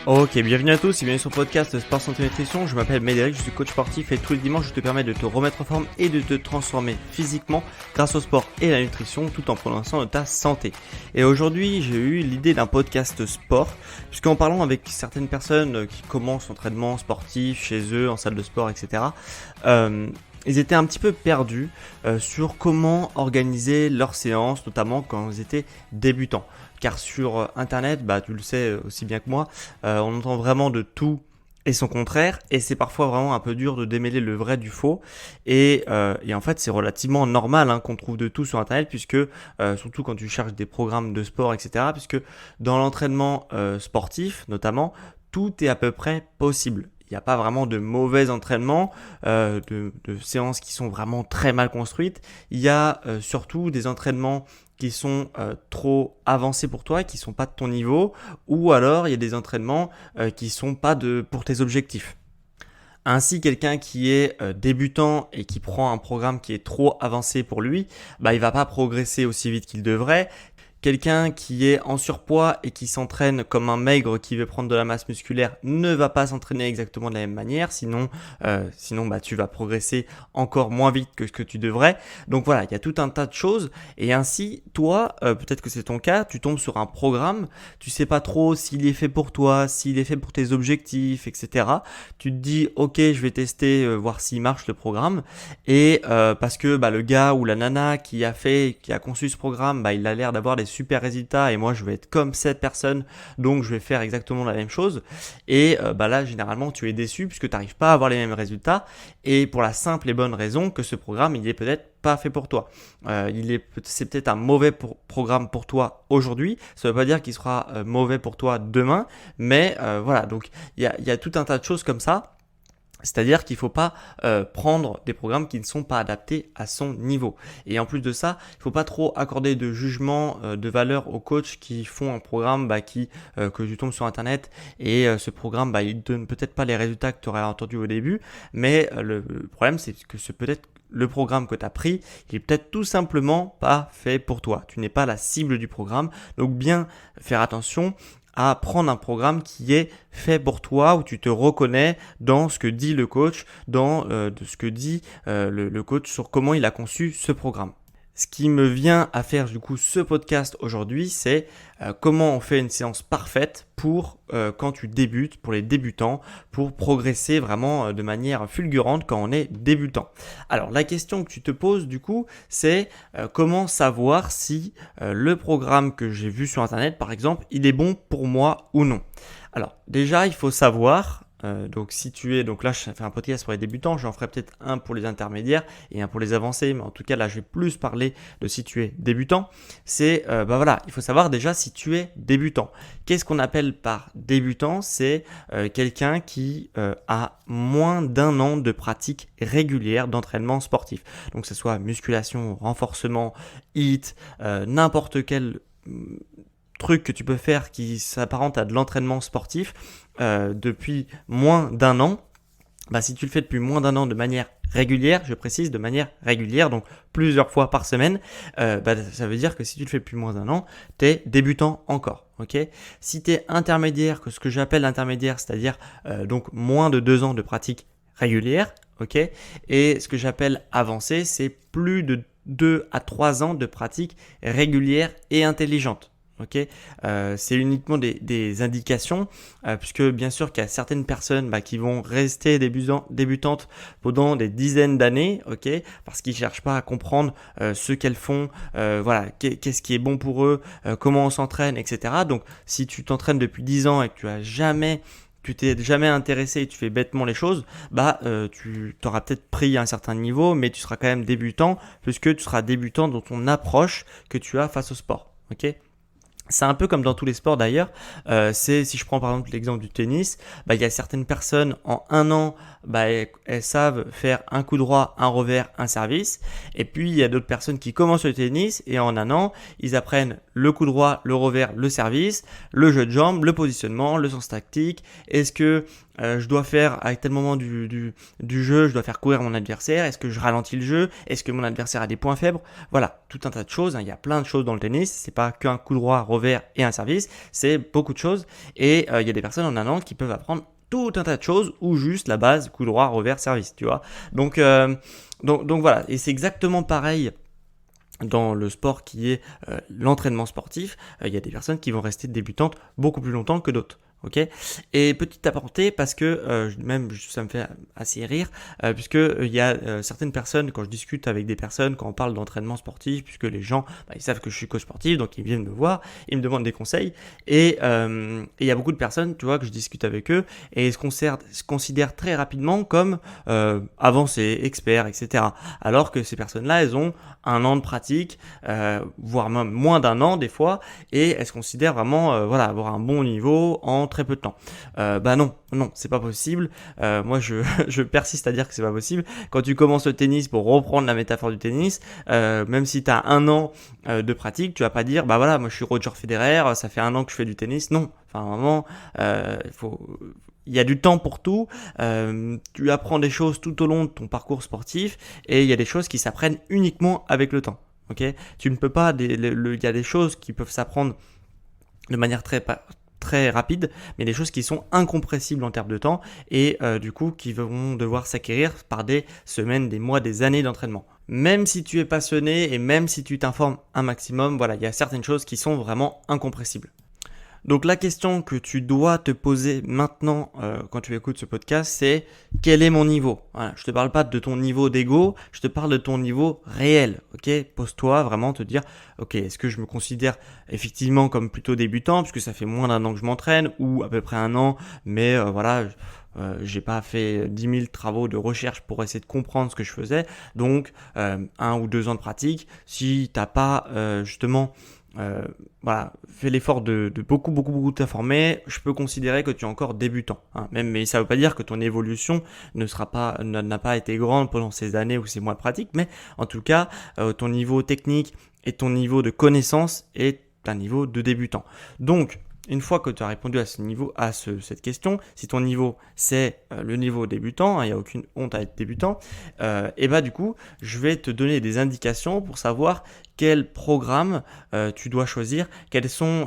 Ok, bienvenue à tous et bienvenue sur le podcast Sport Santé Nutrition. Je m'appelle Médéric, je suis coach sportif et tous les dimanches je te permets de te remettre en forme et de te transformer physiquement grâce au sport et à la nutrition tout en prenant soin de ta santé. Et aujourd'hui j'ai eu l'idée d'un podcast sport puisqu'en parlant avec certaines personnes qui commencent l'entraînement sportif chez eux, en salle de sport, etc. Ils étaient un petit peu perdus sur comment organiser leurs séances, notamment quand ils étaient débutants. Car sur Internet, tu le sais aussi bien que moi, on entend vraiment de tout et son contraire. Et c'est parfois vraiment un peu dur de démêler le vrai du faux. Et en fait, c'est relativement normal qu'on trouve de tout sur Internet, puisque surtout quand tu cherches des programmes de sport, etc. Puisque dans l'entraînement sportif, notamment, tout est à peu près possible. Il n'y a pas vraiment de mauvais entraînements, de séances qui sont vraiment très mal construites. Il y a surtout des entraînements qui sont trop avancés pour toi, qui ne sont pas de ton niveau, ou alors il y a des entraînements qui ne sont pas pour tes objectifs. Ainsi, quelqu'un qui est débutant et qui prend un programme qui est trop avancé pour lui, il ne va pas progresser aussi vite qu'il devrait. Quelqu'un qui est en surpoids et qui s'entraîne comme un maigre qui veut prendre de la masse musculaire ne va pas s'entraîner exactement de la même manière, sinon tu vas progresser encore moins vite que ce que tu devrais. Donc voilà, il y a tout un tas de choses et ainsi, toi, peut-être que c'est ton cas, tu tombes sur un programme, tu sais pas trop s'il est fait pour toi, s'il est fait pour tes objectifs, etc. Tu te dis, ok, je vais tester, voir s'il marche le programme et parce que le gars ou la nana qui a conçu ce programme, il a l'air d'avoir des super résultats et moi je vais être comme cette personne, donc je vais faire exactement la même chose et là généralement tu es déçu puisque tu n'arrives pas à avoir les mêmes résultats et pour la simple et bonne raison que ce programme il est peut-être pas fait pour toi. C'est peut-être un mauvais programme pour toi aujourd'hui, ça ne veut pas dire qu'il sera mauvais pour toi demain, mais voilà, donc il y a tout un tas de choses comme ça. C'est-à-dire qu'il ne faut pas prendre des programmes qui ne sont pas adaptés à son niveau. Et en plus de ça, il ne faut pas trop accorder de jugement, de valeur aux coachs qui font un programme que tu tombes sur Internet et ce programme, il ne donne peut-être pas les résultats que tu aurais entendu au début, mais le problème c'est que c'est peut-être le programme que tu as pris, il est peut-être tout simplement pas fait pour toi. Tu n'es pas la cible du programme, donc bien faire attention à prendre un programme qui est fait pour toi, où tu te reconnais dans ce que dit le coach, dans ce que dit le coach sur comment il a conçu ce programme. Ce qui me vient à faire du coup ce podcast aujourd'hui, c'est comment on fait une séance parfaite pour quand tu débutes, pour les débutants, pour progresser vraiment de manière fulgurante quand on est débutant. Alors la question que tu te poses du coup, c'est comment savoir si le programme que j'ai vu sur Internet par exemple, il est bon pour moi ou non. Alors déjà, il faut savoir... donc là je fais un podcast pour les débutants, j'en ferai peut-être un pour les intermédiaires et un pour les avancés, mais en tout cas là je vais plus parler de si tu es débutant. C'est il faut savoir déjà si tu es débutant. Qu'est-ce qu'on appelle par débutant? C'est quelqu'un qui a moins d'1 an de pratique régulière d'entraînement sportif. Donc que ce soit musculation, renforcement, HIIT, n'importe quel truc que tu peux faire qui s'apparente à de l'entraînement sportif depuis moins d'1 an, si tu le fais depuis moins d'1 an de manière régulière, je précise de manière régulière, donc plusieurs fois par semaine, ça veut dire que si tu le fais depuis moins d'1 an, tu es débutant encore. Okay. Si tu es intermédiaire, que ce que j'appelle intermédiaire, c'est-à-dire donc moins de 2 ans de pratique régulière, okay, et ce que j'appelle avancé, c'est plus de 2 à 3 ans de pratique régulière et intelligente. Okay, c'est uniquement des indications puisque bien sûr qu'il y a certaines personnes qui vont rester débutantes pendant des dizaines d'années, okay, parce qu'ils cherchent pas à comprendre ce qu'elles font, qu'est-ce qui est bon pour eux, comment on s'entraîne, etc. Donc si tu t'entraînes depuis 10 ans et que tu t'es jamais intéressé et tu fais bêtement les choses, tu t'auras peut-être pris un certain niveau, mais tu seras quand même débutant puisque tu seras débutant dans ton approche que tu as face au sport. Okay. C'est un peu comme dans tous les sports d'ailleurs, si je prends par exemple l'exemple du tennis, il y a certaines personnes en 1 an, elles savent faire un coup droit, un revers, un service, et puis il y a d'autres personnes qui commencent le tennis et en 1 an, ils apprennent le coup droit, le revers, le service, le jeu de jambes, le positionnement, le sens tactique, est-ce que je dois faire à tel moment du jeu, je dois faire courir mon adversaire, est-ce que je ralentis le jeu, est-ce que mon adversaire a des points faibles, voilà, tout un tas de choses, il y a plein de choses dans le tennis, c'est pas qu'un coup droit, revers et un service, c'est beaucoup de choses, et il y a des personnes en un an qui peuvent apprendre tout un tas de choses ou juste la base, coup droit, revers, service, tu vois. Donc voilà, et c'est exactement pareil dans le sport qui est l'entraînement sportif. Il y a des personnes qui vont rester débutantes beaucoup plus longtemps que d'autres. Ok. Et petite aparté parce que même ça me fait assez rire puisque il y a certaines personnes quand je discute avec des personnes quand on parle d'entraînement sportif puisque les gens ils savent que je suis coach sportif donc ils viennent me voir, ils me demandent des conseils et il y a beaucoup de personnes tu vois que je discute avec eux et ils se considèrent très rapidement comme avancés, experts, etc. Alors que ces personnes-là elles ont un an de pratique, voire même moins d'un an des fois, et elles se considèrent vraiment avoir un bon niveau en très peu de temps. Non, c'est pas possible. Moi, je persiste à dire que c'est pas possible. Quand tu commences le tennis, pour reprendre la métaphore du tennis, même si tu as un an de pratique, tu vas pas dire, moi je suis Roger Federer, ça fait un an que je fais du tennis. Non, enfin vraiment, il y a du temps pour tout, tu apprends des choses tout au long de ton parcours sportif et il y a des choses qui s'apprennent uniquement avec le temps. Okay, tu ne peux pas, il y a des choses qui peuvent s'apprendre de manière très rapide, mais des choses qui sont incompressibles en termes de temps et du coup qui vont devoir s'acquérir par des semaines, des mois, des années d'entraînement. Même si tu es passionné et même si tu t'informes un maximum, il y a certaines choses qui sont vraiment incompressibles. Donc la question que tu dois te poser maintenant quand tu écoutes ce podcast, c'est quel est mon niveau ? Voilà, je te parle pas de ton niveau d'ego, je te parle de ton niveau réel. Ok, pose-toi vraiment te dire, ok, est-ce que je me considère effectivement comme plutôt débutant puisque ça fait moins d'un an que je m'entraîne ou à peu près un an, mais j'ai pas fait 10 000 travaux de recherche pour essayer de comprendre ce que je faisais, donc 1 ou 2 ans de pratique. Si t'as pas fais l'effort de beaucoup t'informer, je peux considérer que tu es encore débutant. Mais ça ne veut pas dire que ton évolution n'a pas été grande pendant ces années ou ces mois de pratique, mais en tout cas, ton niveau technique et ton niveau de connaissance est un niveau de débutant. Donc, une fois que tu as répondu à cette question, si ton niveau c'est le niveau débutant, il n'y a aucune honte à être débutant, du coup, je vais te donner des indications pour savoir quel programme tu dois choisir, quels sont,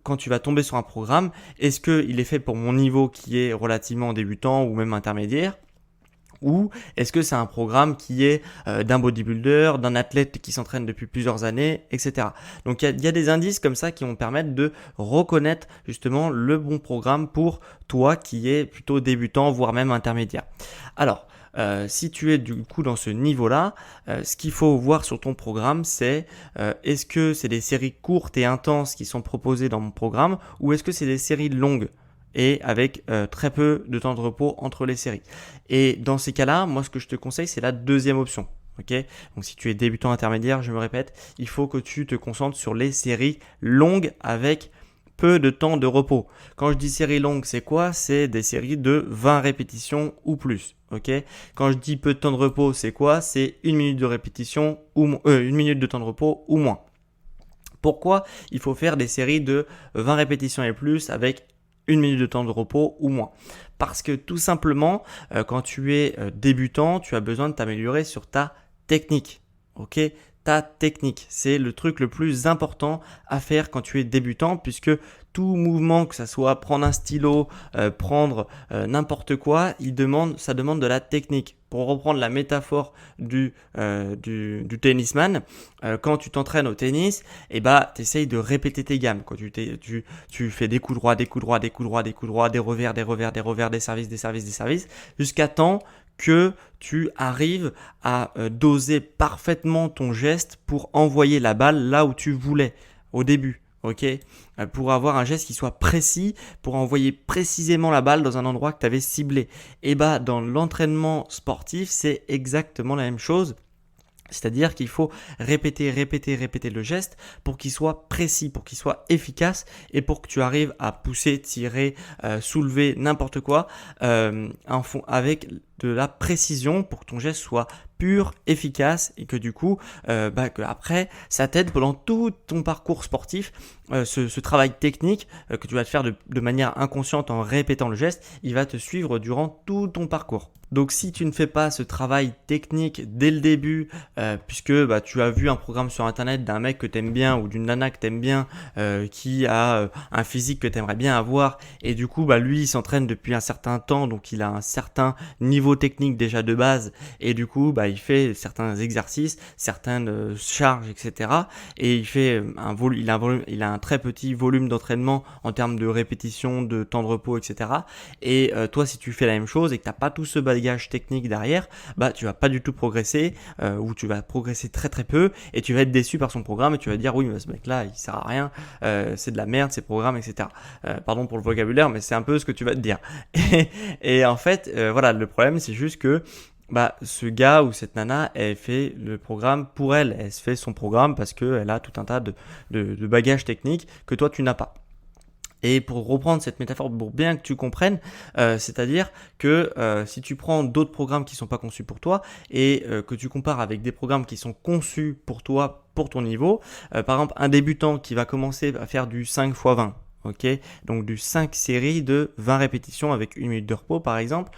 quand tu vas tomber sur un programme, est-ce qu'il est fait pour mon niveau qui est relativement débutant ou même intermédiaire ? Ou est-ce que c'est un programme qui est d'un bodybuilder, d'un athlète qui s'entraîne depuis plusieurs années, etc. Donc il y a des indices comme ça qui vont permettre de reconnaître justement le bon programme pour toi qui est plutôt débutant, voire même intermédiaire. Alors, si tu es du coup dans ce niveau-là, ce qu'il faut voir sur ton programme, c'est est-ce que c'est des séries courtes et intenses qui sont proposées dans mon programme ou est-ce que c'est des séries longues et avec très peu de temps de repos entre les séries. Et dans ces cas-là, moi ce que je te conseille, c'est la deuxième option. Okay, donc si tu es débutant intermédiaire, je me répète, il faut que tu te concentres sur les séries longues avec peu de temps de repos. Quand je dis séries longues, c'est quoi ? C'est des séries de 20 répétitions ou plus. Okay, quand je dis peu de temps de repos, c'est quoi ? C'est 1 minute de répétition ou 1 minute de temps de repos ou moins. Pourquoi il faut faire des séries de 20 répétitions et plus avec 1 minute de temps de repos ou moins? Parce que tout simplement, quand tu es débutant, tu as besoin de t'améliorer sur ta technique. Ok, ta technique, c'est le truc le plus important à faire quand tu es débutant, puisque tout mouvement, que ça soit prendre un stylo, prendre n'importe quoi, ça demande de la technique. Pour reprendre la métaphore du tennisman, quand tu t'entraînes au tennis, tu essayes de répéter tes gammes. Quand tu fais des coups droits, des coups droits, des coups droits, des coups droits, des revers, des services, jusqu'à temps que tu arrives à doser parfaitement ton geste pour envoyer la balle là où tu voulais au début. Ok, pour avoir un geste qui soit précis, pour envoyer précisément la balle dans un endroit que tu avais ciblé. Et dans l'entraînement sportif, c'est exactement la même chose. C'est-à-dire qu'il faut répéter le geste pour qu'il soit précis, pour qu'il soit efficace et pour que tu arrives à pousser, tirer, soulever n'importe quoi avec de la précision pour que ton geste soit pur, efficace et que du coup, que après, ça t'aide pendant tout ton parcours sportif. Ce travail technique que tu vas te faire de manière inconsciente en répétant le geste, il va te suivre durant tout ton parcours. Donc si tu ne fais pas ce travail technique dès le début, puisque tu as vu un programme sur internet d'un mec que tu aimes bien ou d'une nana que tu aimes bien, qui a un physique que tu aimerais bien avoir, et du coup lui il s'entraîne depuis un certain temps, donc il a un certain niveau technique déjà de base, et du coup il fait certains exercices, certaines charges, etc. Et il a un très petit volume d'entraînement en termes de répétition, de temps de repos, etc. Et toi si tu fais la même chose et que tu n'as pas tout ce bagage technique derrière, tu vas pas du tout progresser, ou tu vas progresser très très peu, et tu vas être déçu par son programme et tu vas dire oui mais ce mec là il sert à rien, c'est de la merde ces programmes, etc. Pardon pour le vocabulaire, mais c'est un peu ce que tu vas te dire. Et en fait le problème c'est juste que ce gars ou cette nana, elle fait le programme pour elle. Elle se fait son programme parce qu'elle a tout un tas de bagages techniques que toi, tu n'as pas. Et pour reprendre cette métaphore, pour bien que tu comprennes, c'est-à-dire que si tu prends d'autres programmes qui ne sont pas conçus pour toi et que tu compares avec des programmes qui sont conçus pour toi, pour ton niveau, par exemple, un débutant qui va commencer à faire du 5 x 20, ok, donc du 5 séries de 20 répétitions avec 1 minute de repos par exemple,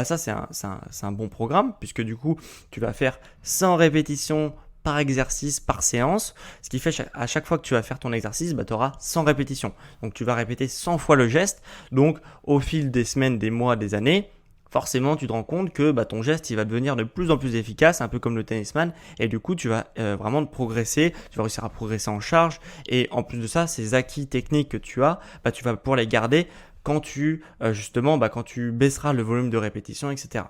ça c'est un bon programme puisque du coup tu vas faire 100 répétitions par exercice, par séance, ce qui fait à chaque fois que tu vas faire ton exercice, tu auras 100 répétitions. Donc tu vas répéter 100 fois le geste, donc au fil des semaines, des mois, des années, forcément tu te rends compte que ton geste il va devenir de plus en plus efficace, un peu comme le tennisman, et du coup tu vas vraiment progresser, tu vas réussir à progresser en charge, et en plus de ça, ces acquis techniques que tu as, tu vas pouvoir les garder quand tu quand tu baisseras le volume de répétition, etc.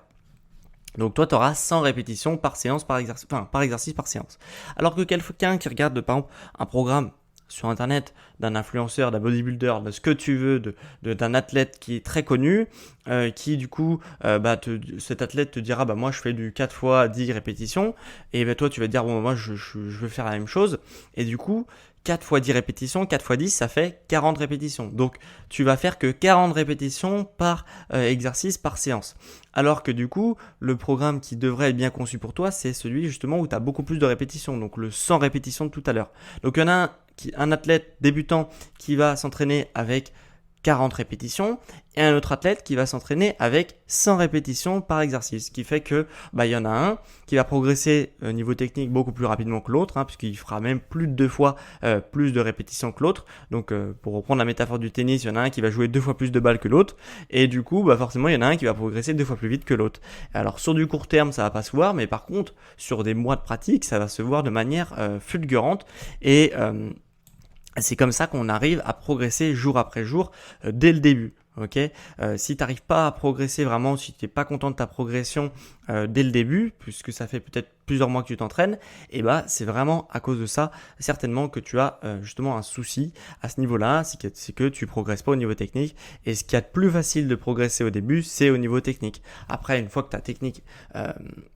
Donc toi, tu auras 100 répétitions par séance, par exercice par séance. Alors que quelqu'un qui regarde par exemple un programme sur internet d'un influenceur, d'un bodybuilder, de ce que tu veux, d'un athlète qui est très connu, qui du coup, cet athlète te dira, moi je fais du 4 fois 10 répétitions, et toi tu vas te dire, moi je veux faire la même chose, et du coup, 4 fois 10 répétitions, 4 fois 10, ça fait 40 répétitions. Donc, tu vas faire que 40 répétitions par exercice, par séance. Alors que du coup, le programme qui devrait être bien conçu pour toi, c'est celui justement où tu as beaucoup plus de répétitions. Donc, le 100 répétitions de tout à l'heure. Donc, il y en a un athlète débutant qui va s'entraîner avec 40 répétitions et un autre athlète qui va s'entraîner avec 100 répétitions par exercice, ce qui fait que il y en a un qui va progresser au niveau technique beaucoup plus rapidement que l'autre, puisqu'il fera même plus de 2 fois plus de répétitions que l'autre. Donc pour reprendre la métaphore du tennis, il y en a un qui va jouer 2 fois plus de balles que l'autre, et du coup forcément il y en a un qui va progresser 2 fois plus vite que l'autre. Alors sur du court terme ça va pas se voir, mais par contre sur des mois de pratique ça va se voir de manière fulgurante, et c'est comme ça qu'on arrive à progresser jour après jour dès le début. Okay, si tu n'arrives pas à progresser vraiment, si tu n'es pas content de ta progression dès le début, puisque ça fait peut-être plusieurs mois que tu t'entraînes, et c'est vraiment à cause de ça certainement que tu as justement un souci à ce niveau-là, c'est que tu progresses pas au niveau technique, et ce qu'il y a de plus facile de progresser au début, c'est au niveau technique. Après, une fois que ta technique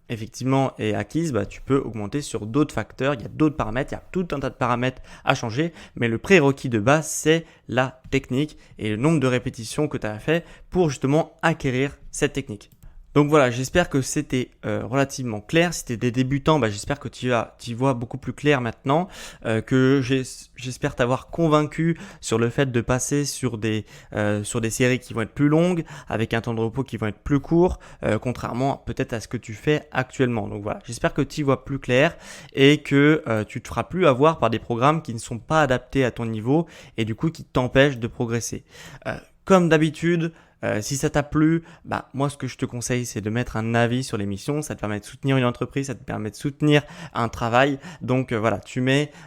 effectivement est acquise, tu peux augmenter sur d'autres facteurs, il y a d'autres paramètres, il y a tout un tas de paramètres à changer, mais le prérequis de base, c'est la technique et le nombre de répétitions que tu as fait pour justement acquérir cette technique. Donc voilà, j'espère que c'était relativement clair. Si tu es des débutants, j'espère que tu y vois beaucoup plus clair maintenant, que j'espère t'avoir convaincu sur le fait de passer sur des séries qui vont être plus longues, avec un temps de repos qui vont être plus court, contrairement peut-être à ce que tu fais actuellement. Donc voilà, j'espère que tu y vois plus clair et que tu te feras plus avoir par des programmes qui ne sont pas adaptés à ton niveau et du coup qui t'empêchent de progresser. Comme d'habitude, si ça t'a plu, moi ce que je te conseille c'est de mettre un avis sur l'émission, ça te permet de soutenir une entreprise, ça te permet de soutenir un travail. Donc voilà, tu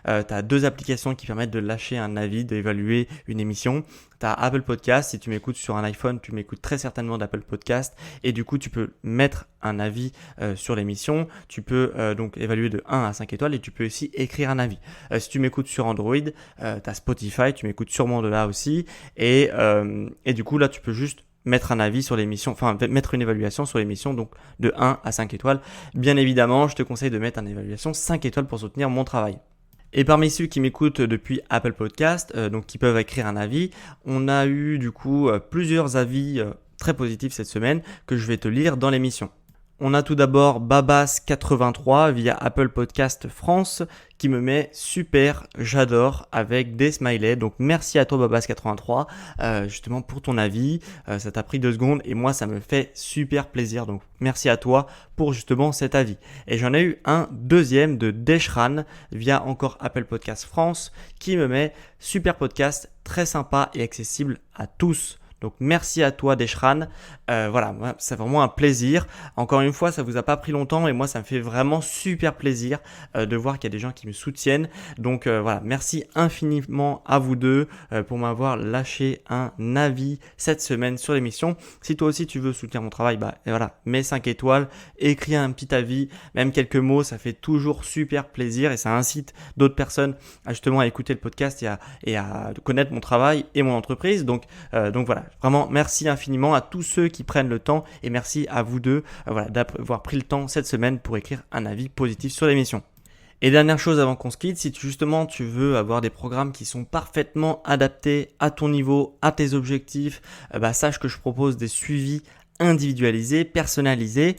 as 2 applications qui permettent de lâcher un avis, d'évaluer une émission. Tu as Apple Podcast, si tu m'écoutes sur un iPhone, tu m'écoutes très certainement d'Apple Podcast, et du coup tu peux mettre un avis sur l'émission, tu peux donc évaluer de 1 à 5 étoiles, et tu peux aussi écrire un avis. Si tu m'écoutes sur Android, tu as Spotify, tu m'écoutes sûrement de là aussi, et du coup là tu peux juste mettre un avis sur l'émission, enfin mettre une évaluation sur l'émission, donc de 1 à 5 étoiles. Bien évidemment, je te conseille de mettre une évaluation 5 étoiles pour soutenir mon travail. Et parmi ceux qui m'écoutent depuis Apple Podcast, donc qui peuvent écrire un avis, on a eu du coup plusieurs avis très positives cette semaine que je vais te lire dans l'émission. On a tout d'abord Babas83 via Apple Podcast France qui me met super, j'adore avec des smileys. Donc merci à toi Babas83 justement pour ton avis. Ça t'a pris 2 secondes et moi ça me fait super plaisir. Donc merci à toi pour justement cet avis. Et j'en ai eu un deuxième de Deshran via encore Apple Podcast France qui me met super podcast, très sympa et accessible à tous. Donc merci à toi Deshran, voilà, c'est vraiment un plaisir. Encore une fois, ça vous a pas pris longtemps et moi ça me fait vraiment super plaisir de voir qu'il y a des gens qui me soutiennent. Donc voilà, merci infiniment à vous deux pour m'avoir lâché un avis cette semaine sur l'émission. Si toi aussi tu veux soutenir mon travail, voilà, mets 5 étoiles, écris un petit avis, même quelques mots, ça fait toujours super plaisir et ça incite d'autres personnes à justement à écouter le podcast et à connaître mon travail et mon entreprise. Donc voilà. Vraiment, merci infiniment à tous ceux qui prennent le temps et merci à vous deux d'avoir pris le temps cette semaine pour écrire un avis positif sur l'émission. Et dernière chose avant qu'on se quitte, si tu veux avoir des programmes qui sont parfaitement adaptés à ton niveau, à tes objectifs, sache que je propose des suivis individualisé, personnalisé,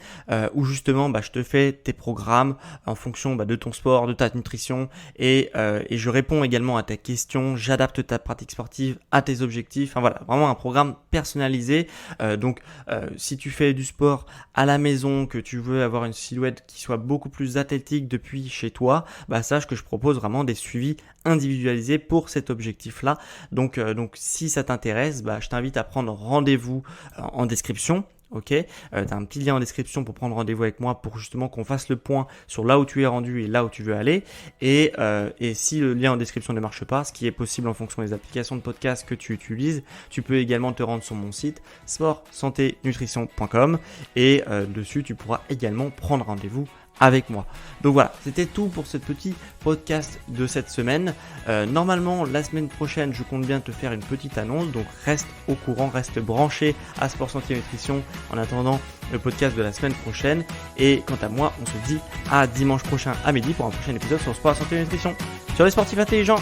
où justement je te fais tes programmes en fonction de ton sport, de ta nutrition et je réponds également à tes questions, j'adapte ta pratique sportive à tes objectifs, enfin voilà, vraiment un programme personnalisé. Donc si tu fais du sport à la maison, que tu veux avoir une silhouette qui soit beaucoup plus athlétique depuis chez toi, sache que je propose vraiment des suivis individualisés pour cet objectif-là. Donc si ça t'intéresse, je t'invite à prendre rendez-vous en description. Ok, tu as un petit lien en description pour prendre rendez-vous avec moi pour justement qu'on fasse le point sur là où tu es rendu et là où tu veux aller. Et si le lien en description ne marche pas, ce qui est possible en fonction des applications de podcast que tu utilises, tu peux également te rendre sur mon site sport-santé-nutrition.com et dessus tu pourras également prendre rendez-vous avec moi. Donc voilà, c'était tout pour ce petit podcast de cette semaine. Normalement, la semaine prochaine, je compte bien te faire une petite annonce, donc reste au courant, reste branché à Sport Santé Nutrition en attendant le podcast de la semaine prochaine. Et quant à moi, on se dit à dimanche prochain à midi pour un prochain épisode sur Sport Santé Nutrition. Sur les sportifs intelligents.